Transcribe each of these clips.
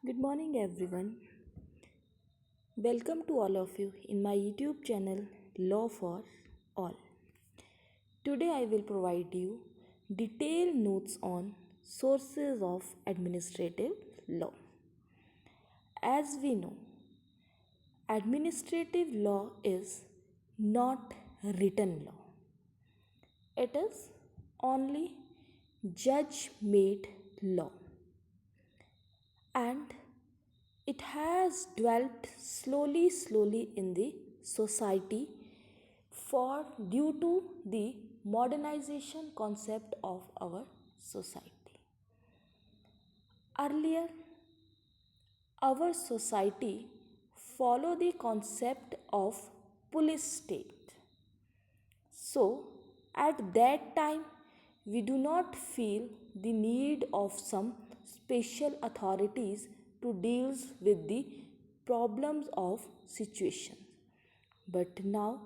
Good morning, everyone. Welcome to all of you in my YouTube channel Law for All. Today, I will provide you detailed notes on sources of administrative law. As we know, administrative law is not written law, it is only judge made law, and it has developed slowly in the society for due to the modernization concept of our society. Earlier, our society follow the concept of police state. So at that time we do not feel the need of some special authorities to deal with the problems of situation. But now,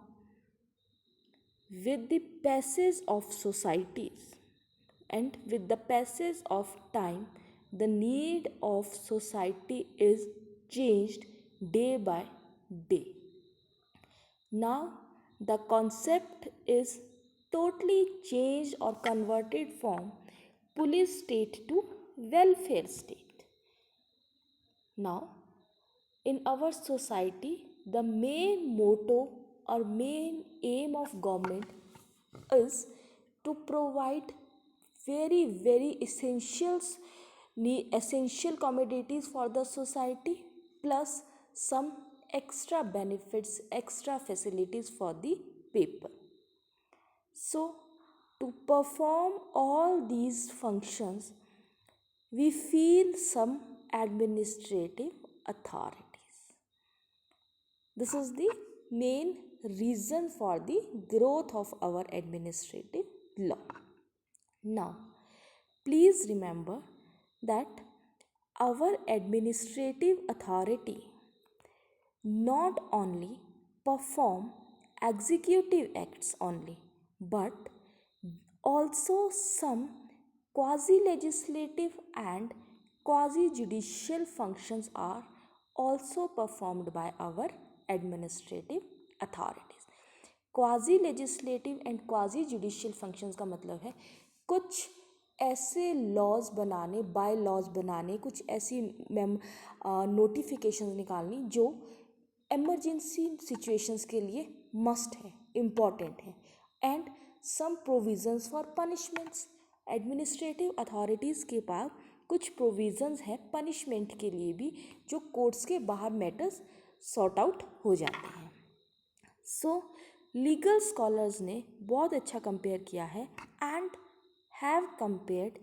with the passage of societies and with the passage of time, the need of society is changed day by day. Now, the concept is totally changed or converted from police state to welfare state. Now, in our society, the main motto or main aim of government is to provide very essential commodities for the society, plus some extra benefits, extra facilities for the people. So to perform all these functions, we feel some administrative authorities. This is the main reason for the growth of our administrative law. Now, please remember that our administrative authority not only perform executive acts only, but also some quasi legislative and quasi judicial functions are also performed by our administrative authorities. Quasi legislative and quasi judicial functions का मतलब है कुछ ऐसे laws बनाने, bye laws बनाने, कुछ ऐसी notifications निकालनी जो एमरजेंसी सिचुएशंस के लिए मस्ट है, इम्पॉर्टेंट है, and some provisions for punishments. Administrative authorities के पास कुछ प्रोविजंस है पनिशमेंट के लिए भी, जो कोर्ट्स के बाहर मैटर्स सॉर्ट आउट हो जाते हैं. सो लीगल स्कॉलर्स ने बहुत अच्छा कंपेयर किया है and have compared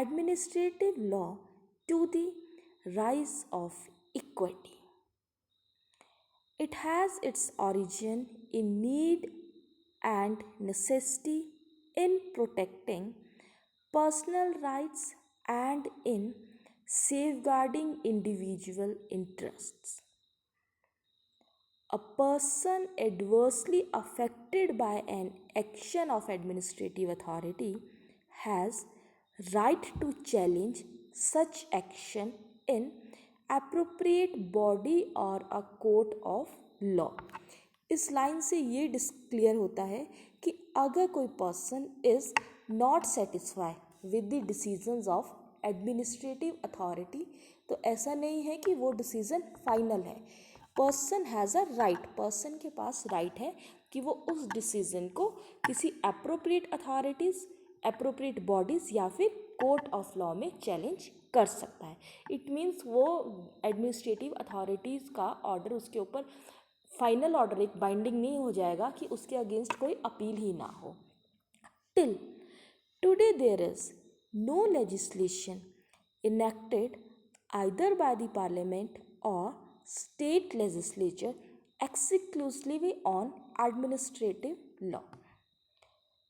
administrative law to the rise of equity. It has its origin in need and necessity in protecting personal rights and in safeguarding individual interests. A person adversely affected by an action of administrative authority has right to challenge such action in appropriate body or a court of law. इस line से ये clear होता है कि अगर कोई person is not satisfy with the decisions of administrative authority, तो ऐसा नहीं है कि वो डिसीजन फाइनल है. Person has a right, person के पास राइट है कि वो उस डिसीजन को किसी अप्रोप्रिएट अथॉरिटीज़, अप्रोप्रिएट बॉडीज़ या फिर कोर्ट ऑफ लॉ में चैलेंज कर सकता है. इट मीन्स वो एडमिनिस्ट्रेटिव अथॉरिटीज़ का ऑर्डर उसके ऊपर फाइनल ऑर्डर एक बाइंडिंग नहीं हो जाएगा कि उसके अगेंस्ट कोई अपील ही ना हो. Till today there is no legislation enacted either by the parliament or state legislature exclusively on administrative law.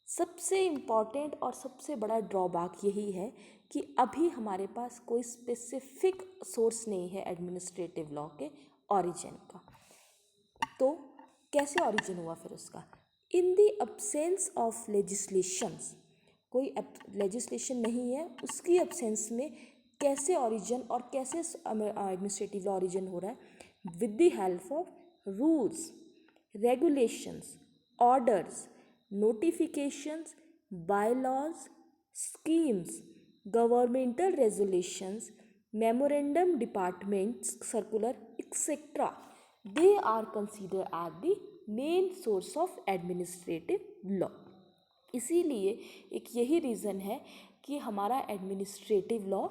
सबसे इम्पॉर्टेंट और सबसे बड़ा ड्रॉबैक यही है कि अभी हमारे पास कोई स्पेसिफिक सोर्स नहीं है एडमिनिस्ट्रेटिव लॉ के ओरिजिन का. तो कैसे ओरिजिन हुआ फिर उसका? In the absence of legislations, कोई लेजिस्लेशन नहीं है, उसकी अब्सेंस में कैसे ओरिजिन और कैसे एडमिनिस्ट्रेटिव लॉ ओरिजिन हो रहा है, with the help of rules, regulations, orders, notifications, bylaws, schemes, governmental resolutions, memorandum, departments, circular, etc. They are considered as the main source of administrative law. इसीलिए एक यही रीज़न है कि हमारा एडमिनिस्ट्रेटिव लॉ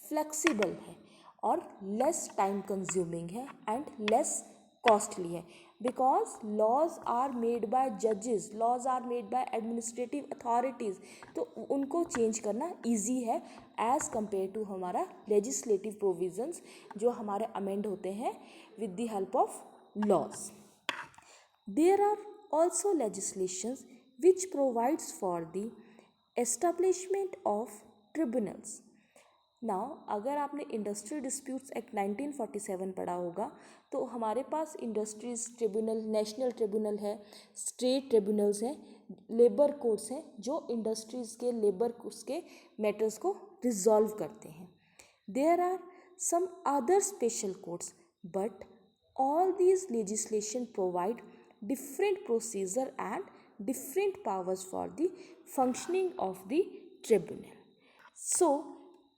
फ्लेक्सिबल है और लेस टाइम कंज्यूमिंग है and less costly है, because laws are made by जजेस, laws are made by administrative authorities, तो उनको चेंज करना इजी है एज़ कम्पेयर टू हमारा लेजिस्लेटिव प्रोविजंस जो हमारे अमेंड होते हैं with the help of laws. There are also legislations which provides for the establishment of tribunals. Now अगर आपने इंडस्ट्रियल डिस्प्यूट्स एक्ट 1947 पढ़ा होगा तो हमारे पास इंडस्ट्रीज ट्रिब्यूनल, नेशनल ट्रिब्यूनल है, स्टेट ट्रिब्यूनल्स हैं, लेबर कोर्ट्स हैं जो इंडस्ट्रीज के लेबर के मैटर्स को रिजॉल्व करते हैं. There are some other special courts, but all these legislation provide different procedure and different powers for the functioning of the tribunal. So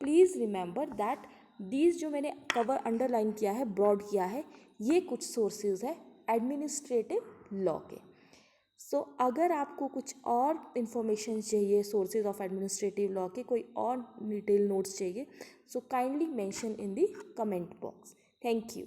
please remember that these जो मैंने cover underline किया है, broad किया है, ये कुछ सोर्सेज है administrative law के. सो अगर आपको कुछ और इन्फॉर्मेशन चाहिए सोर्सेज ऑफ एडमिनिस्ट्रेटिव लॉ के, कोई और डिटेल नोट्स चाहिए, so kindly mention in the comment box. Thank you.